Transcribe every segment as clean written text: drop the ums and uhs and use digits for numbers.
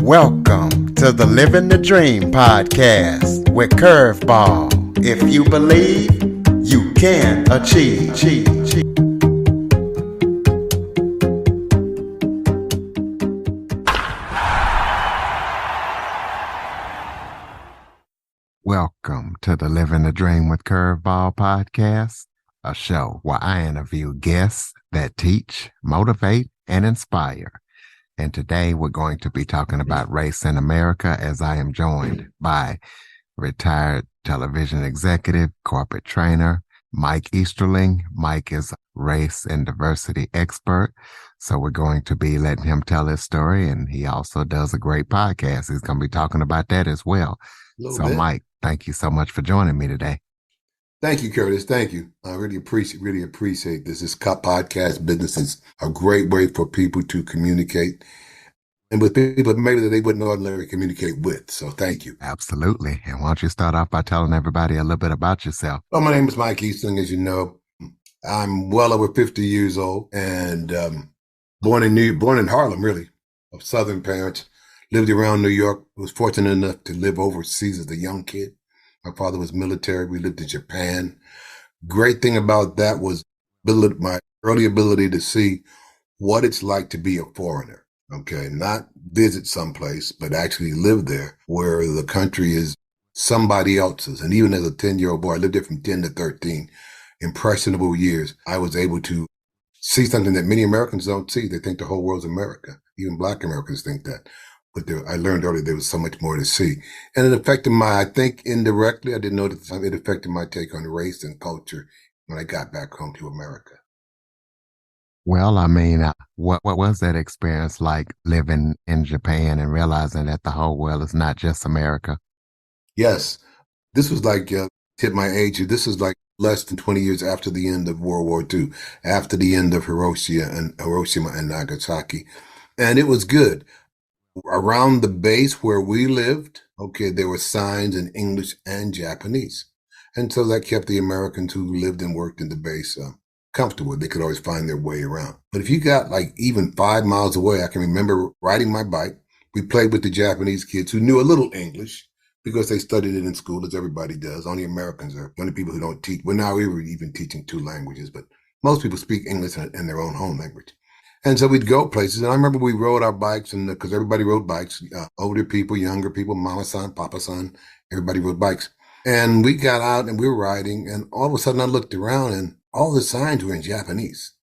Welcome to the Living the Dream podcast with Curveball. If you believe, you can achieve. Welcome to the Living the Dream with Curveball podcast, a show where I interview guests that teach, motivate, and inspire. And today we're going to be talking about race in America, as I am joined by retired television executive, corporate trainer, Mike Easterling. Mike is a race and diversity expert. So we're going to be letting him tell his story. And he also does a great podcast. He's going to be talking about that as well. So Mike, thank you so much for joining me today. Thank you, Curtis. Thank you. I really appreciate this. This podcast business is a great way for people to communicate and with people maybe that they wouldn't ordinarily communicate with. So thank you. Absolutely. And why don't you start off by telling everybody a little bit about yourself? Well, my name is Mike Easterling, as you know. I'm well over 50 years old and born in Harlem, really, of Southern parents. Lived around New York. Was fortunate enough to live overseas as a young kid. My father was military. We lived in Japan. Great thing about that was my early ability to see what it's like to be a foreigner. Okay, not visit someplace, but actually live there where the country is somebody else's. And even as a 10-year-old boy, I lived there from 10 to 13, impressionable years. I was able to see something that many Americans don't see. They think the whole world's America. Even Black Americans think that. But I learned early there was so much more to see. And it affected I think indirectly, I didn't know that it affected my take on race and culture when I got back home to America. Well, I mean, what was that experience like living in Japan and realizing that the whole world is not just America? Yes. This was like, hit my age. This is like less than 20 years after the end of World War II, after the end of Hiroshima and Nagasaki. And it was good. Around the base where we lived, okay, there were signs in English and Japanese. And so that kept the Americans who lived and worked in the base comfortable. They could always find their way around. But if you got like even 5 miles away, I can remember riding my bike. We played with the Japanese kids who knew a little English because they studied it in school, as everybody does. Only Americans are the only people who don't teach. Well, now we were even teaching 2 languages, but most people speak English in their own home language. And so we'd go places. And I remember we rode our bikes, and because everybody rode bikes, older people, younger people, mama-san, papa-san, everybody rode bikes. And we got out and we were riding, and all of a sudden I looked around and all the signs were in Japanese.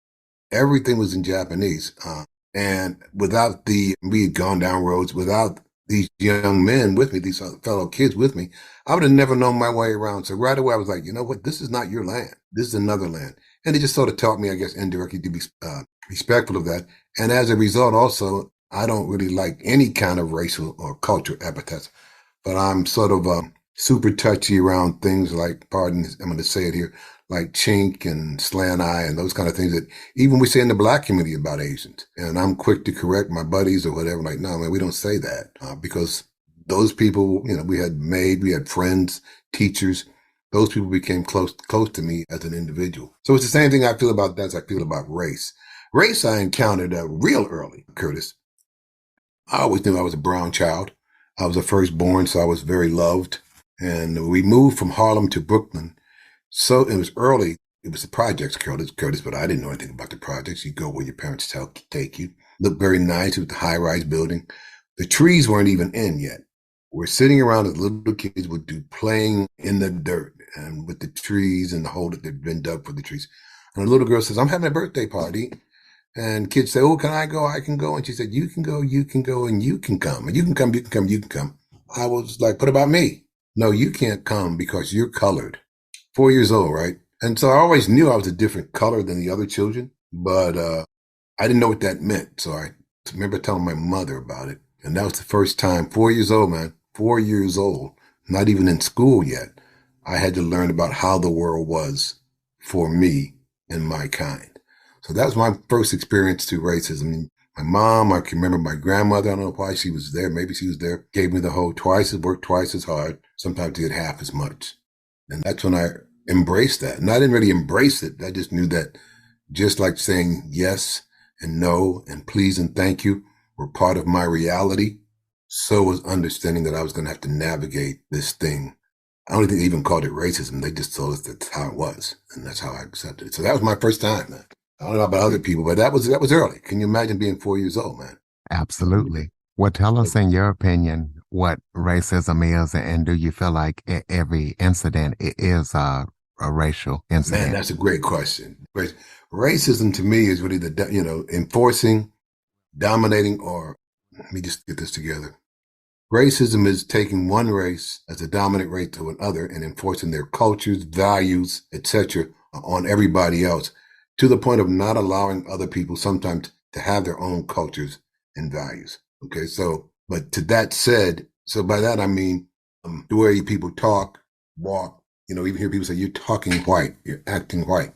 Everything was in Japanese. And we had gone down roads without these young men with me, these fellow kids with me, I would have never known my way around. So right away I was like, you know what? This is not your land. This is another land. And it just sort of taught me, I guess, indirectly to be respectful of that. And as a result, also, I don't really like any kind of racial or cultural epithets, but I'm sort of super touchy around things like, I'm going to say it here, like chink and slant eye and those kind of things that even we say in the Black community about Asians. And I'm quick to correct my buddies or whatever, like, no, man, we don't say that because those people, we had friends, teachers. Those people became close to me as an individual. So it's the same thing I feel about that as I feel about race. Race I encountered real early, Curtis. I always knew I was a brown child. I was a firstborn, so I was very loved. And we moved from Harlem to Brooklyn. So it was early. It was the projects, Curtis, but I didn't know anything about the projects. You go where your parents take you. Looked very nice with the high-rise building. The trees weren't even in yet. We're sitting around as little kids would do, playing in the dirt and with the trees and the hole that had been dug for the trees. And a little girl says, I'm having a birthday party. And kids say, oh, can I go? I can go. And she said, you can go, and you can come. And you can come. I was like, what about me? No, you can't come because you're colored. 4 years old, right? And so I always knew I was a different color than the other children, but I didn't know what that meant. So I remember telling my mother about it. And that was the first time, 4 years old, man, 4 years old, not even in school yet. I had to learn about how the world was for me and my kind. So that was my first experience to racism. My mom, I can remember my grandmother, I don't know why she was there. Maybe she was there, gave me the whole worked twice as hard, sometimes did half as much. And that's when I embraced that. And I didn't really embrace it. I just knew that just like saying yes and no and please and thank you were part of my reality. so was understanding that I was going to have to navigate this thing. I don't think they even called it racism. They just told us that's how it was, and that's how I accepted it. So that was my first time, man. I don't know about other people, but that was early. Can you imagine being 4 years old, man? Absolutely. Well, tell us in your opinion what racism is, and do you feel like every incident is a racial Man, incident? that's a great question. Racism to me is really enforcing, dominating, or let me just get this together. Racism is taking one race as a dominant race to another and enforcing their cultures, values, etc. on everybody else to the point of not allowing other people sometimes to have their own cultures and values. Okay, so, but to that said, so by that I mean the way people talk, walk, even hear people say, you're talking white, you're acting white.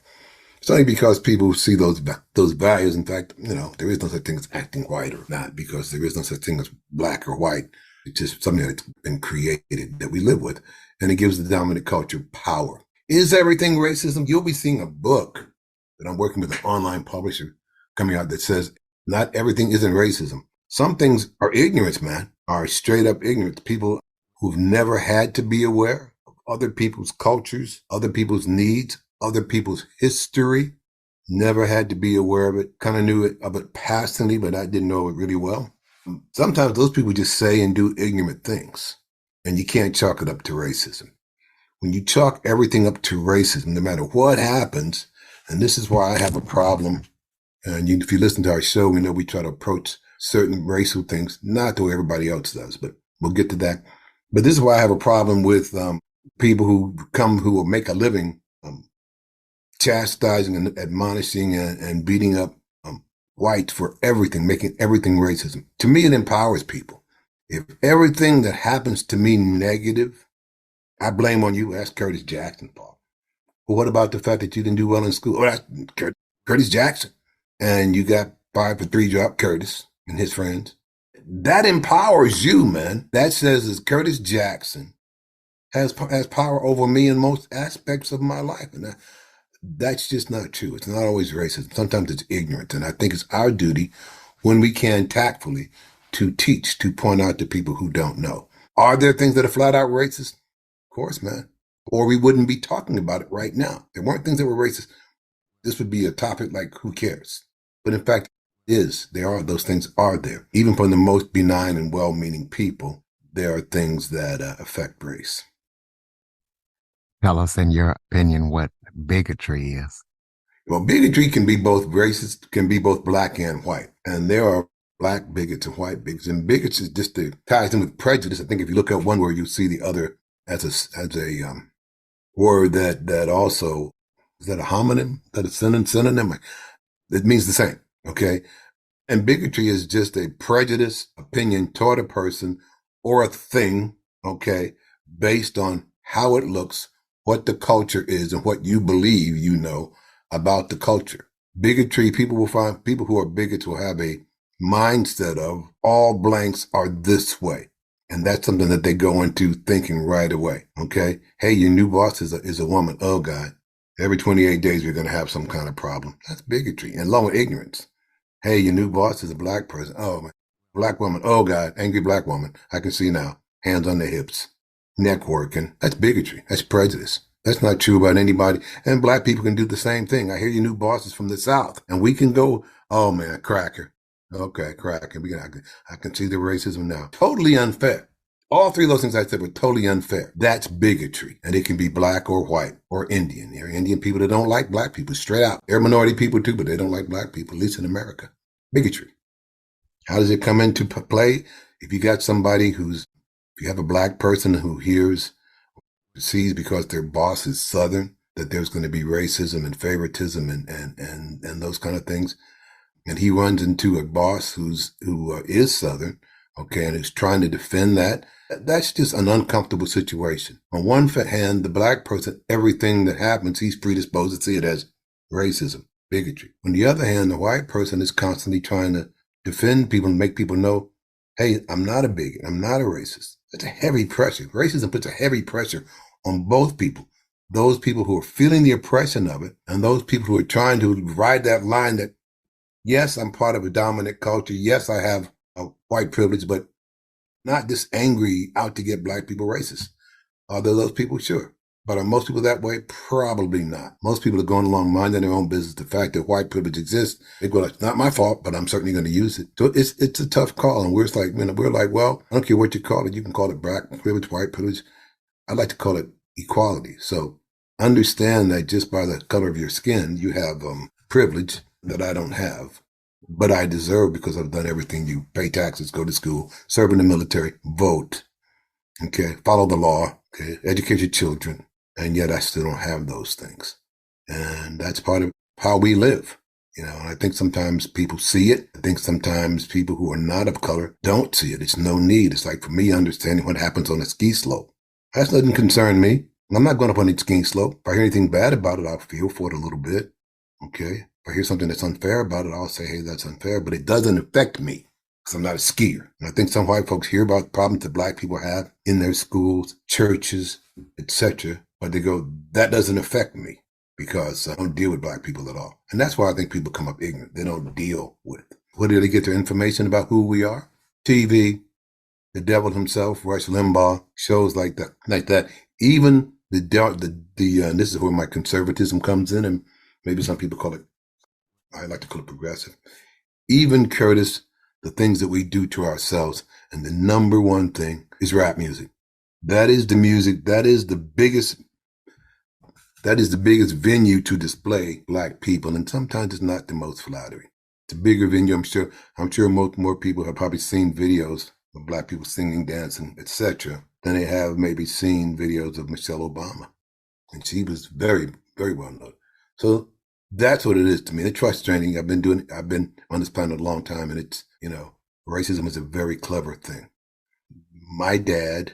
It's only because people see those values. In fact, there is no such thing as acting white or not, because there is no such thing as black or white. It's just something that's been created that we live with, and it gives the dominant culture power. Is everything racism? You'll be seeing a book that I'm working with an online publisher coming out that says not everything isn't racism. Some things are ignorance, man, are straight up ignorance. People who've never had to be aware of other people's cultures, other people's needs, other people's history, never had to be aware of it, kind of knew of it passingly, but I didn't know it really well. Sometimes those people just say and do ignorant things, and you can't chalk it up to racism. When you chalk everything up to racism, no matter what happens, and this is why I have a problem, and if you listen to our show, we know we try to approach certain racial things, not the way everybody else does, but we'll get to that. But this is why I have a problem with people who will make a living chastising and admonishing and beating up whites for everything, making everything racism. To me, it empowers people. If everything that happens to me negative, I blame on you. Ask Curtis Jackson, Paul. Well, what about the fact that you didn't do well in school? Oh, that's Curtis Jackson. And you got 5 for 3 drop Curtis and his friends. That empowers you, man. That says that Curtis Jackson has power over me in most aspects of my life. And that's just not true. It's not always racist. Sometimes it's ignorant. And I think it's our duty, when we can tactfully, to teach, to point out to people who don't know. Are there things that are flat out racist? Of course, man. Or we wouldn't be talking about it right now. There weren't things that were racist. This would be a topic like, who cares? But in fact, those things are there. Even from the most benign and well-meaning people, there are things that affect race. Tell us in your opinion what bigotry is. Well, bigotry can be both racist, can be both black and white. And there are black bigots and white bigots. And bigots is just ties in with prejudice. I think if you look at one word, you see the other as a word that also, is that a homonym? Is that a synonym? It means the same. Okay. And bigotry is just a prejudice opinion toward a person or a thing, okay, based on how it looks, what the culture is, and what you believe you know about the culture. Bigotry, people will find people who are bigots will have a mindset of all blanks are this way. And that's something that they go into thinking right away. Okay. Hey, your new boss is a woman. Oh God. Every 28 days, we're going to have some kind of problem. That's bigotry and along with ignorance. Hey, your new boss is a black person. Oh, man. Black woman. Oh, God. Angry black woman. I can see now. Hands on their hips. Neck working. That's bigotry. That's prejudice. That's not true about anybody. And black people can do the same thing. I hear your new boss is from the South. And we can go, oh, man, cracker. Okay, cracker. I can see the racism now. Totally unfair. All three of those things I said were totally unfair. That's bigotry. And it can be black or white or Indian. There are Indian people that don't like black people, straight out. They're minority people too, but they don't like black people, at least in America. Bigotry. How does it come into play? If you got somebody if you have a black person who sees because their boss is Southern, that there's going to be racism and favoritism and those kind of things. And he runs into a boss who is Southern, okay, and who's trying to defend that. That's just an uncomfortable situation. On one hand, the black person, everything that happens, he's predisposed to see it as racism, bigotry. On the other hand, the white person is constantly trying to defend people and make people know, hey, I'm not a bigot. I'm not a racist. That's a heavy pressure. Racism puts a heavy pressure on both people. Those people who are feeling the oppression of it and those people who are trying to ride that line that, yes, I'm part of a dominant culture. Yes, I have a white privilege, but not just angry out to get black people racist. Are there those people? Sure. But are most people that way? Probably not. Most people are going along minding their own business. The fact that white privilege exists, they go, it's not my fault, but I'm certainly going to use it. So it's a tough call. And we're like, we're like, well, I don't care what you call it. You can call it black privilege, white privilege. I like to call it equality. So understand that just by the color of your skin, you have privilege that I don't have, but I deserve because I've done everything. You pay taxes, go to school, serve in the military, vote, okay, follow the law, okay, educate your children, and yet I still don't have those things. And that's part of how we live. And I think sometimes people see it. I think sometimes people who are not of color don't see it. It's no need. It's like for me understanding what happens on a ski slope. That doesn't concern me. I'm not going up on the ski slope. If I hear anything bad about it, I'll feel for it a little bit. Okay. If I hear something that's unfair about it, I'll say, hey, that's unfair, but it doesn't affect me because I'm not a skier. And I think some white folks hear about problems that black people have in their schools, churches, etc., but they go, that doesn't affect me because I don't deal with black people at all. And that's why I think people come up ignorant. They don't deal with it. Where do they get their information about who we are? TV, the devil himself, Rush Limbaugh, shows like that. Even this is where my conservatism comes in, and maybe some people call it, I like to call it progressive. Even Curtis, the things that we do to ourselves, and the number one thing is rap music. That is the music. That is the biggest venue to display black people, and sometimes it's not the most flattering. It's a bigger venue. I'm sure more people have probably seen videos of black people singing, dancing, etc., than they have maybe seen videos of Michelle Obama, and she was very, very well known. So that's what it is to me. It's frustrating. I've been on this planet a long time, and it's racism is a very clever thing. My dad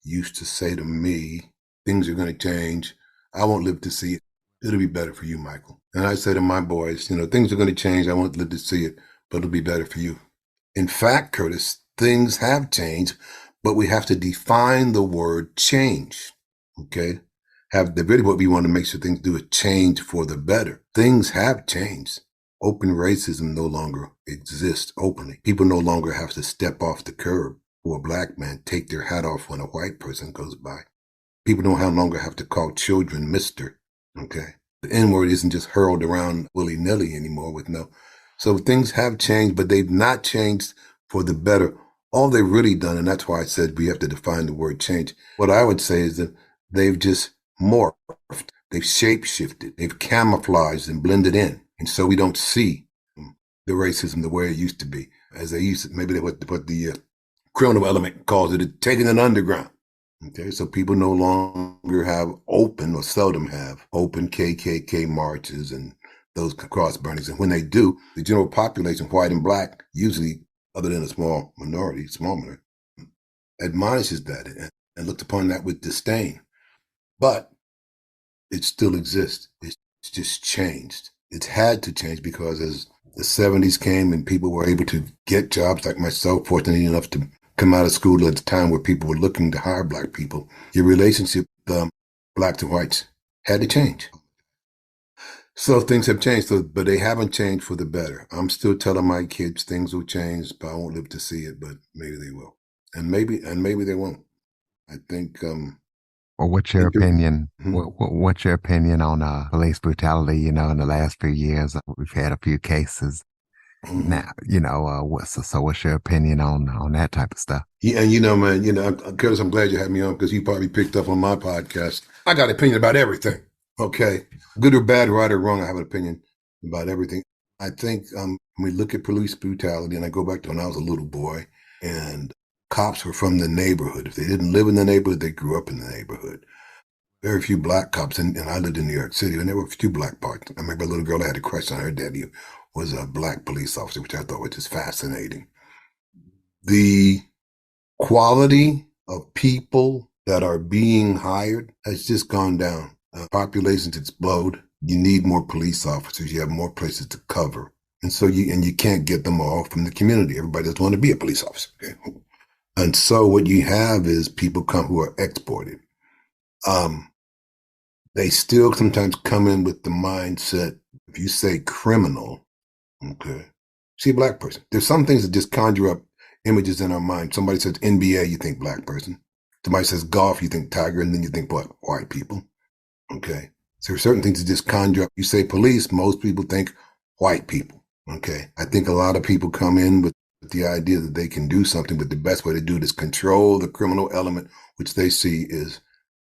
used to say to me, "Things are going to change. I won't live to see it. It'll be better for you, Michael." And I say to my boys, things are going to change. I won't live to see it, but it'll be better for you. In fact, Curtis, things have changed, but we have to define the word change. Okay? Really what we want to make sure things do is change for the better. Things have changed. Open racism no longer exists openly. People no longer have to step off the curb for a black man, take their hat off when a white person goes by. People no longer have to call children Mr. Okay? The N-word isn't just hurled around willy-nilly anymore with no. So things have changed, but they've not changed for the better. All they've really done, and that's why I said we have to define the word change. What I would say is that they've just morphed. They've shape-shifted. They've camouflaged and blended in. And so we don't see the racism the way it used to be. As they used to, maybe what the criminal element calls it, taking it underground. Okay, so people no longer have open, or seldom have, open KKK marches and those cross burnings. And when they do, the general population, white and black, usually, other than a small minority, admonishes that and looked upon that with disdain. But it still exists. It's just changed. It's had to change because as the 70s came and people were able to get jobs, like myself, fortunate enough to come out of school at a time where people were looking to hire black people, your relationship with blacks and whites had to change. So things have changed, but they haven't changed for the better. I'm still telling my kids things will change, but I won't live to see it, but maybe they will. And maybe they won't. I think Well, what's your opinion? What's your opinion on police brutality? In the last few years, we've had a few cases. Now, so what's your opinion on that type of stuff? Yeah, and man, Curtis, I'm glad you had me on because you probably picked up on my podcast. I got an opinion about everything. Okay, good or bad, right or wrong, I have an opinion about everything. I think when we look at police brutality, and I go back to when I was a little boy, and cops were from the neighborhood. If they didn't live in the neighborhood, they grew up in the neighborhood. Very few black cops, and I lived in New York City, and there were a few black parts. I remember a little girl I had a crush on. Her daddy was a black police officer, which I thought was just fascinating. The quality of people that are being hired has just gone down. Populations explode. You need more police officers. You have more places to cover. And so you can't get them all from the community. Everybody doesn't want to be a police officer. Okay? And so what you have is people who are exported. They still sometimes come in with the mindset, if you say criminal, okay, see a black person. There's some things that just conjure up images in our mind. Somebody says NBA, you think black person. Somebody says golf, you think tiger, and then you think what? White people. Okay. So there are certain things that just conjure up. You say police, most people think white people. Okay. I think a lot of people come in with the idea that they can do something, but the best way to do it is control the criminal element, which they see is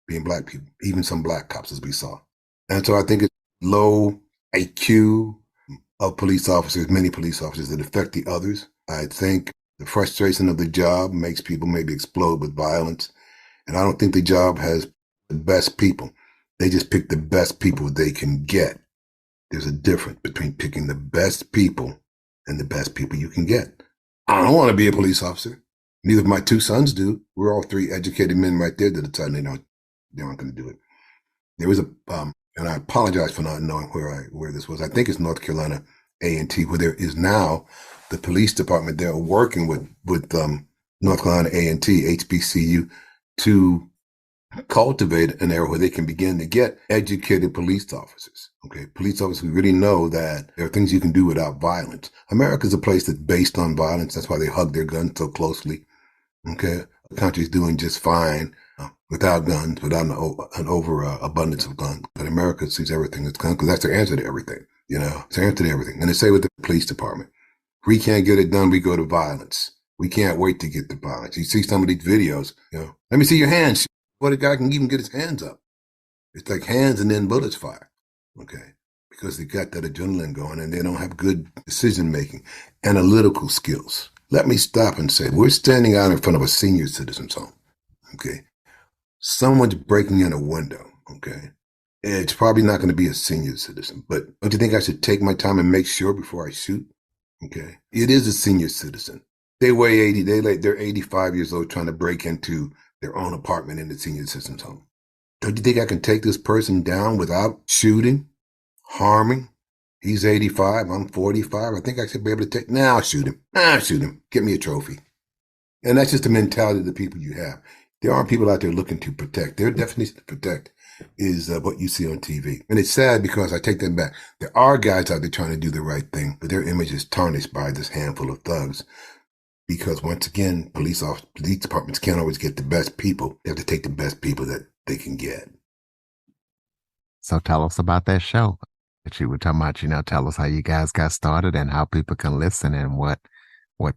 being black people, even some black cops, as we saw. And so I think it's low IQ of police officers, many police officers that affect the others. I think the frustration of the job makes people maybe explode with violence. And I don't think the job has the best people. They just pick the best people they can get. There's a difference between picking the best people and the best people you can get. I don't want to be a police officer. Neither of my two sons do. We're all three educated men right there that decided they aren't going to do it. There was and I apologize for not knowing where this was. I think it's North Carolina A&T, where there is now the police department. They're working with North Carolina A&T, HBCU, to cultivate an area where they can begin to get educated police officers. Okay, police officers who really know that there are things you can do without violence. America's a place that's based on violence. That's why they hug their guns so closely. Okay, the country's doing just fine without guns, without an overabundance of guns. But America sees everything as guns because that's their answer to everything. It's their answer to everything. And they say with the police department, we can't get it done, we go to violence. We can't wait to get to violence. You see some of these videos, let me see your hands. What a guy can even get his hands up. It's like hands and then bullets fire. Okay. Because they got that adrenaline going and they don't have good decision making, analytical skills. Let me stop and say, we're standing out in front of a senior citizen's home. Okay. Someone's breaking in a window. Okay. It's probably not going to be a senior citizen, but don't you think I should take my time and make sure before I shoot? Okay. It is a senior citizen. They weigh 80, they're 85 years old trying to break into their own apartment in the senior citizen's home. Don't you think I can take this person down without shooting, harming? He's 85, I'm 45. I think I should be able to take, I'll shoot him. Get me a trophy. And that's just the mentality of the people you have. There aren't people out there looking to protect. Their definition of protect is what you see on TV. And it's sad because I take that back. There are guys out there trying to do the right thing, but their image is tarnished by this handful of thugs. Because once again, police departments can't always get the best people. They have to take the best people that they can get. So tell us about that show that you were talking about. Tell us how you guys got started and how people can listen and what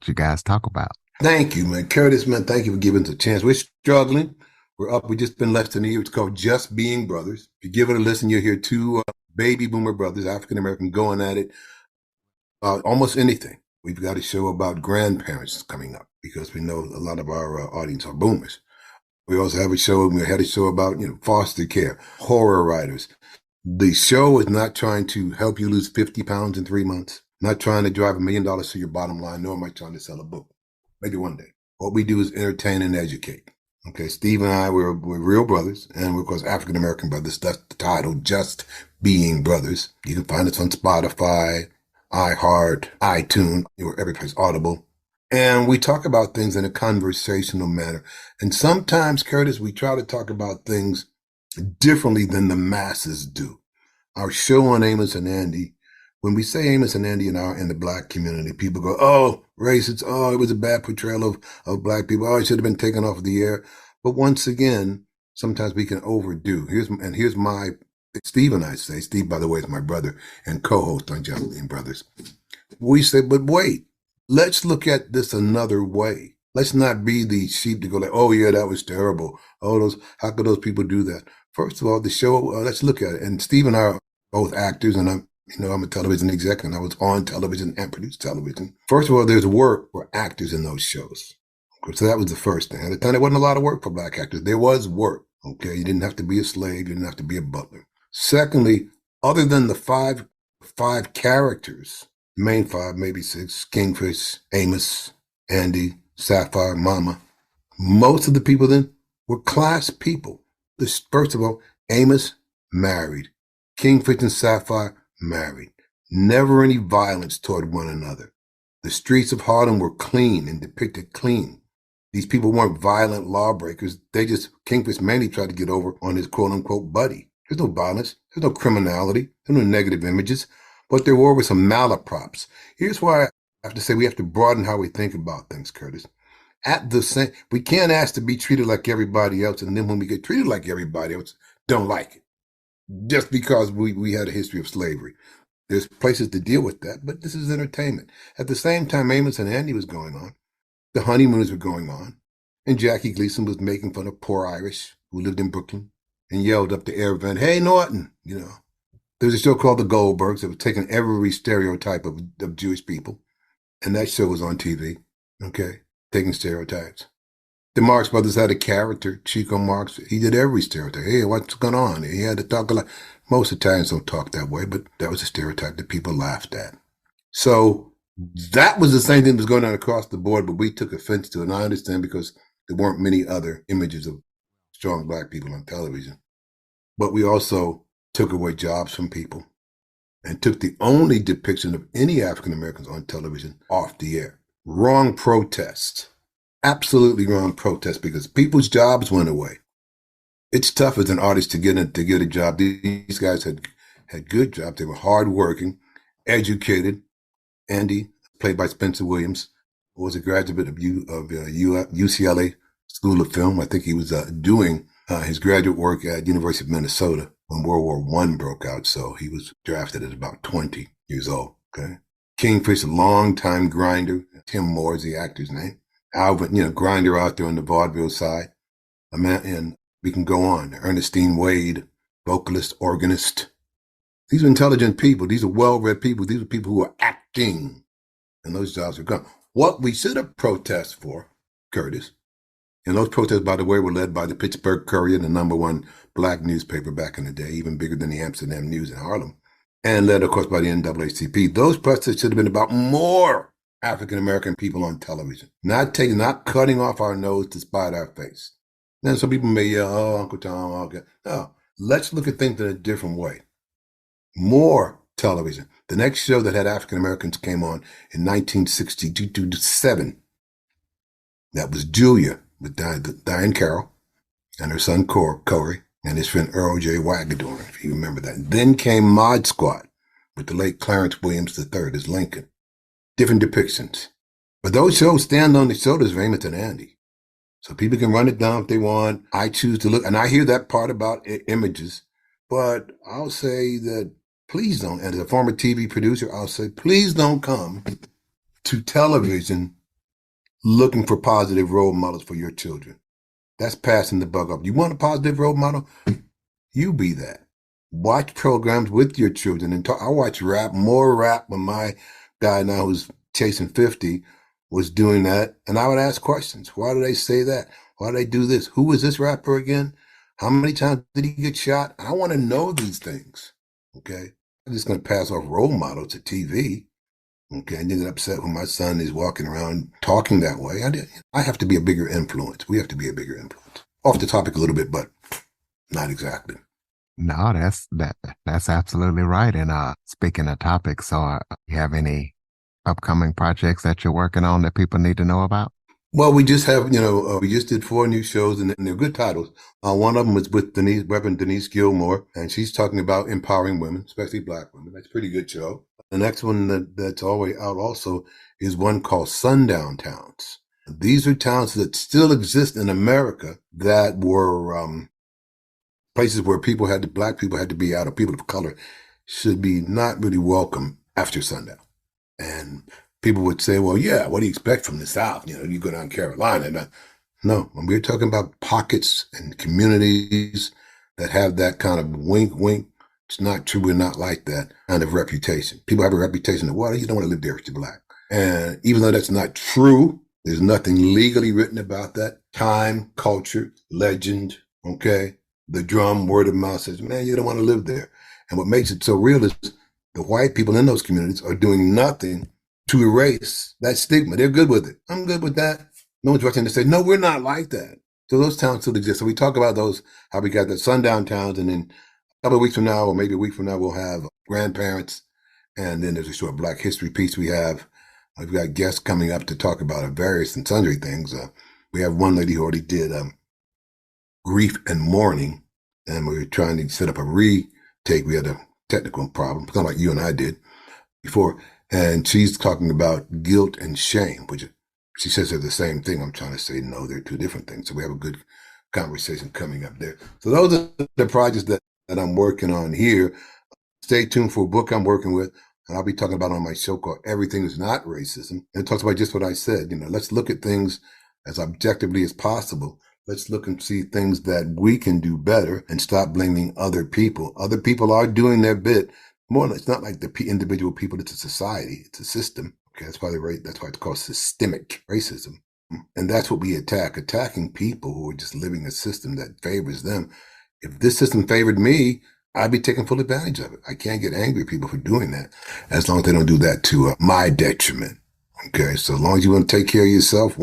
you guys talk about. Thank you, man. Curtis, man, thank you for giving us a chance. We're struggling. We're up. We just been less than a year. It's called Just Being Brothers. If you give it a listen, you'll hear two baby boomer brothers, African-American, going at it. Almost anything. We've got a show about grandparents coming up because we know a lot of our audience are boomers. We also have we had a show about, foster care, horror writers. The show is not trying to help you lose 50 pounds in 3 months, not trying to drive $1 million to your bottom line, nor am I trying to sell a book. Maybe one day. What we do is entertain and educate. Okay, Steve and I, we're real brothers, and we're, of course, African-American brothers. That's the title, Just Being Brothers. You can find us on Spotify, iHeart, iTunes, every place, Audible. And we talk about things in a conversational manner. And sometimes, Curtis, we try to talk about things differently than the masses do. Our show on Amos and Andy, when we say Amos and Andy in the black community, people go, oh, racist. Oh, it was a bad portrayal of black people. Oh, it should have been taken off of the air. But once again, sometimes we can overdo. Here's my Steve and I say, Steve, by the way, is my brother and co-host on Just Being Brothers. We say, but wait, let's look at this another way. Let's not be the sheep to go like, oh yeah, that was terrible. Oh, how could those people do that? First of all, the show, let's look at it. And Steve and I are both actors, and I'm a television exec, and I was on television and produced television. First of all, there's work for actors in those shows. So that was the first thing. At the time, there wasn't a lot of work for black actors. There was work. Okay, you didn't have to be a slave. You didn't have to be a butler. Secondly, other than the five characters, main five, maybe six, Kingfish, Amos, Andy, Sapphire, Mama, most of the people then were class people. First of all, Amos, married. Kingfish and Sapphire, married. Never any violence toward one another. The streets of Harlem were clean and depicted clean. These people weren't violent lawbreakers. Kingfish mainly tried to get over on his quote-unquote buddy. There's no violence. There's no criminality. There's no negative images. What there were some malaprops. Here's why have to say we have to broaden how we think about things, Curtis. At the same, we can't ask to be treated like everybody else, and then when we get treated like everybody else, don't like it just because we had a history of slavery. There's places to deal with that, but this is entertainment. At the same time, Amos and Andy was going on, the honeymoons were going on, and Jackie Gleason was making fun of poor Irish who lived in Brooklyn and yelled up the air vent, "Hey, Norton!" There was a show called The Goldbergs that was taking every stereotype of Jewish people, and that show was on TV. Okay, taking stereotypes. The Marx Brothers had a character, Chico Marx. He did every stereotype. Hey, what's going on? He had to talk a lot. Most Italians don't talk that way, but that was a stereotype that people laughed at. So that was the same thing that was going on across the board, but we took offense to it. And I understand because there weren't many other images of strong black people on television. But we also took away jobs from people and took the only depiction of any African Americans on television off the air. Wrong protest. Absolutely wrong protest because people's jobs went away. It's tough as an artist to get a job. These guys had good jobs. They were hardworking, educated. Andy, played by Spencer Williams, was a graduate of UCLA School of Film. I think he was doing his graduate work at University of Minnesota when World War I broke out. So he was drafted at about 20 years old. Okay, Kingfish, a longtime grinder. Tim Moore is the actor's name. Alvin, grinder out there on the vaudeville side. A man, and we can go on. Ernestine Wade, vocalist, organist. These are intelligent people. These are well-read people. These are people who are acting. And those jobs are gone. What we should have protested for, Curtis, and those protests, by the way, were led by the Pittsburgh Courier, the #1 black newspaper back in the day, even bigger than the Amsterdam News in Harlem, and led, of course, by the NAACP. Those protests should have been about more African-American people on television, not cutting off our nose to spite our face. Now, some people may yell, "Oh, Uncle Tom, okay." No, let's look at things in a different way. More television. The next show that had African Americans came on in 1967. That was Julia with Diane Carroll and her son Corey and his friend Earl J. Wagador, if you remember that. And then came Mod Squad with the late Clarence Williams III as Lincoln. Different depictions. But those shows stand on the shoulders of Amos and Andy. So people can run it down if they want. I choose to look, and I hear that part about images, but I'll say that please don't, as a former TV producer, I'll say, please don't come to television looking for positive role models for your children. That's passing the buck off. You want a positive role model? You be that. Watch programs with your children and talk. I watch more rap when my guy now who's chasing 50 was doing that. And I would ask questions. Why do they say that? Why do they do this? Who was this rapper again? How many times did he get shot? I want to know these things. Okay. I'm just going to pass off role models to TV. Okay. And then get upset when my son is walking around talking that way. I have to be a bigger influence. We have to be a bigger influence. Off the topic a little bit, but not exactly. No, that's absolutely right. And speaking of topics, so you have any upcoming projects that you're working on that people need to know about? Well, we just have, we just did 4 new shows and they're good titles. One of them was with Reverend Denise Gilmore, and she's talking about empowering women, especially black women. That's a pretty good show. The next one that's always out also is one called Sundown Towns. These are towns that still exist in America that were places where black people had to be out, or people of color should be not really welcome after sundown. And people would say, well, yeah, what do you expect from the South? You go down Carolina. No, when we're talking about pockets and communities that have that kind of wink, wink, it's not true. We're not like that kind of reputation. People have a reputation of, well, you don't want to live there if you're black. And even though that's not true, there's nothing legally written about that. Time, culture, legend, okay? The drum, word of mouth says, man, you don't want to live there. And what makes it so real is the white people in those communities are doing nothing to erase that stigma. They're good with it. I'm good with that. No one's rushing to say, no, we're not like that. So those towns still exist. So we talk about those, how we got the sundown towns, and then a couple of weeks from now, or maybe a week from now, we'll have grandparents. And then there's a short Black history piece we have. We've got guests coming up to talk about various and sundry things. We have one lady who already did grief and mourning, and we were trying to set up a retake. We had a technical problem, kind of like you and I did before. And she's talking about guilt and shame, which she says they're the same thing. I'm trying to say, no, they're two different things. So we have a good conversation coming up there. So those are the projects that I'm working on here. Stay tuned for a book I'm working with, and I'll be talking about on my show called Everything is Not Racism. And it talks about just what I said. Let's look at things as objectively as possible. Let's look and see things that we can do better and stop blaming other people. Other people are doing their bit. More, it's not like the individual people, it's a society, it's a system. Okay, that's why it's called systemic racism. And that's what we attacking people who are just living a system that favors them. If this system favored me, I'd be taking full advantage of it. I can't get angry at people for doing that as long as they don't do that to my detriment. Okay, so as long as you want to take care of yourself,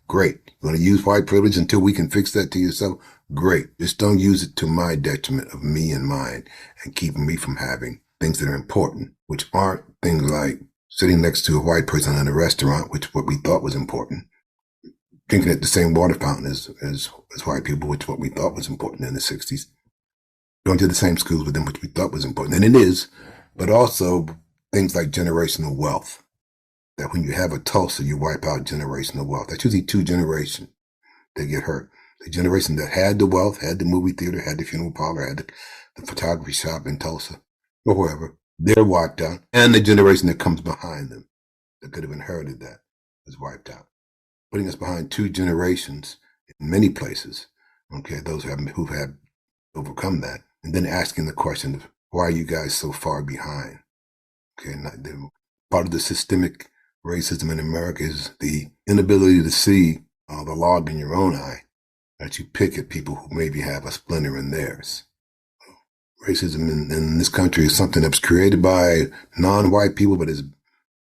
great. You want to use white privilege until we can fix that to yourself, great. Just don't use it to my detriment of me and mine and keeping me from having things that are important, which aren't things like sitting next to a white person in a restaurant, which what we thought was important, drinking at the same water fountain as white people, which what we thought was important in the 60s, going to the same schools with them, which we thought was important. And it is, but also things like generational wealth. That when you have a Tulsa, you wipe out generational wealth. That's usually two generations that get hurt. The generation that had the wealth, had the movie theater, had the funeral parlor, had the photography shop in Tulsa, or wherever, they're wiped out. And the generation that comes behind them that could have inherited that is wiped out. Putting us behind two generations in many places, okay, those who have overcome that, and then asking the question of why are you guys so far behind? Okay, part of the systemic racism in America is the inability to see the log in your own eye, that you pick at people who maybe have a splinter in theirs. Racism in this country is something that's created by non-white people, but is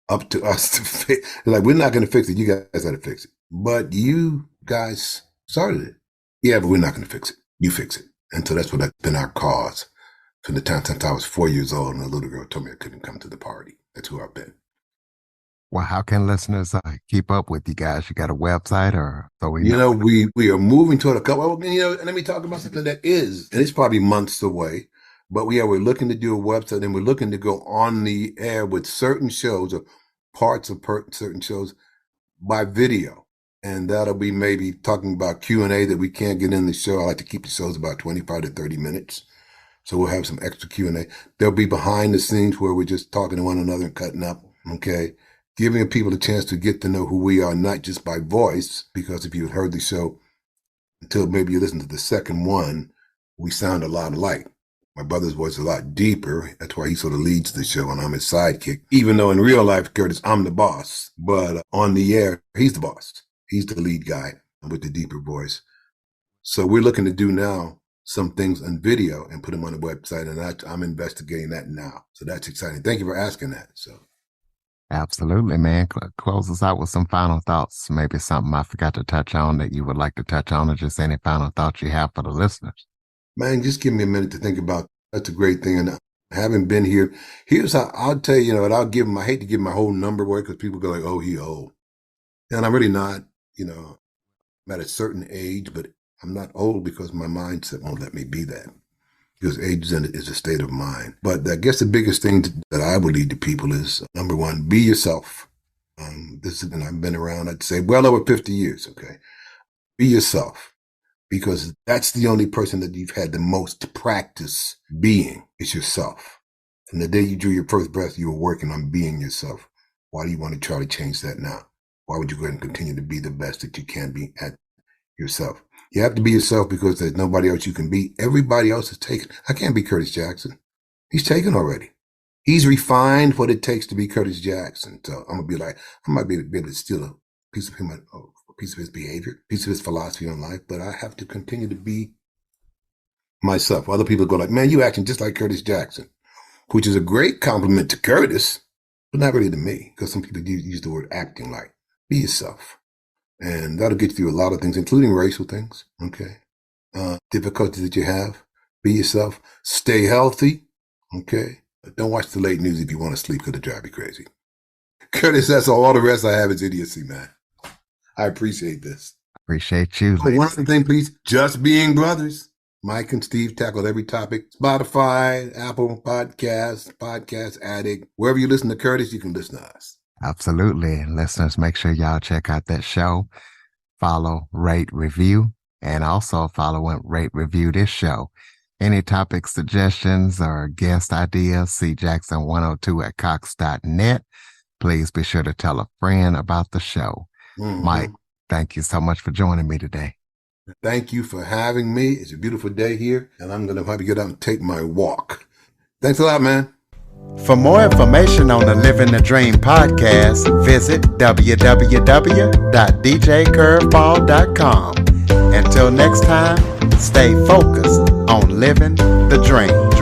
up to us to fix. Like, we're not going to fix it. You guys got to fix it. But you guys started it. Yeah, but we're not going to fix it. You fix it. And so that's what that's been our cause from the time since I was 4 years old and a little girl told me I couldn't come to the party. That's who I've been. Well, how can listeners keep up with you guys? You got a website or so we know? We are moving toward a couple. Well, let me talk about something that is, and it's probably months away. But we're looking to do a website, and we're looking to go on the air with certain shows or parts of certain shows by video, and that'll be maybe talking about Q&A that we can't get in the show. I like to keep the shows about 25 to 30 minutes, so we'll have some extra Q&A. There'll be behind the scenes where we're just talking to one another and cutting up. Okay. Giving people a chance to get to know who we are, not just by voice, because if you had heard the show until maybe you listen to the second one, we sound a lot alike. My brother's voice is a lot deeper. That's why he sort of leads the show and I'm his sidekick. Even though in real life, Curtis, I'm the boss. But on the air, he's the boss. He's the lead guy with the deeper voice. So we're looking to do now some things on video and put them on the website. And I'm investigating that now. So that's exciting. Thank you for asking that. So. Absolutely, man. Close us out with some final thoughts. Maybe something I forgot to touch on that you would like to touch on, or just any final thoughts you have for the listeners. Man, just give me a minute to think about. That's a great thing. And having been here, here's how I'll tell you, and I'll give him, I hate to give my whole number away because people go like, oh, he old. And I'm really not, I'm at a certain age, but I'm not old because my mindset won't let me be that. Because age is a state of mind. But I guess the biggest thing that I would lead to people is, number one, be yourself. I've been around, I'd say, well over 50 years, okay? Be yourself, because that's the only person that you've had the most practice being is yourself. From the day you drew your first breath, you were working on being yourself. Why do you want to try to change that now? Why would you go ahead and continue to be the best that you can be at yourself? You have to be yourself because there's nobody else you can be. Everybody else is taken. I can't be Curtis Jackson. He's taken already. He's refined what it takes to be Curtis Jackson. So I'm gonna be like, I might be able to steal a piece of him, a piece of his behavior, a piece of his philosophy on life, but I have to continue to be myself. Other people go like, man, you acting just like Curtis Jackson, which is a great compliment to Curtis, but not really to me, because some people use the word acting like. Be yourself. And that'll get you through a lot of things, including racial things, okay? Difficulties that you have. Be yourself. Stay healthy, okay? But don't watch the late news if you want to sleep because it'll drive you crazy. Curtis, that's all the rest I have is idiocy, man. I appreciate this. Appreciate you. Oh, one other thing, please. Just being brothers. Mike and Steve tackled every topic. Spotify, Apple Podcasts, Podcast Addict. Wherever you listen to Curtis, you can listen to us. Absolutely. Listeners, make sure y'all check out that show. Follow, rate, review, and also follow and rate, review this show. Any topic suggestions or guest ideas, cjackson102 at cox.net. Please be sure to tell a friend about the show. Mm-hmm. Mike, thank you so much for joining me today. Thank you for having me. It's a beautiful day here, and I'm going to probably get out and take my walk. Thanks a lot, man. For more information on the Living the Dream podcast, visit www.djcurveball.com. Until next time, stay focused on living the dream.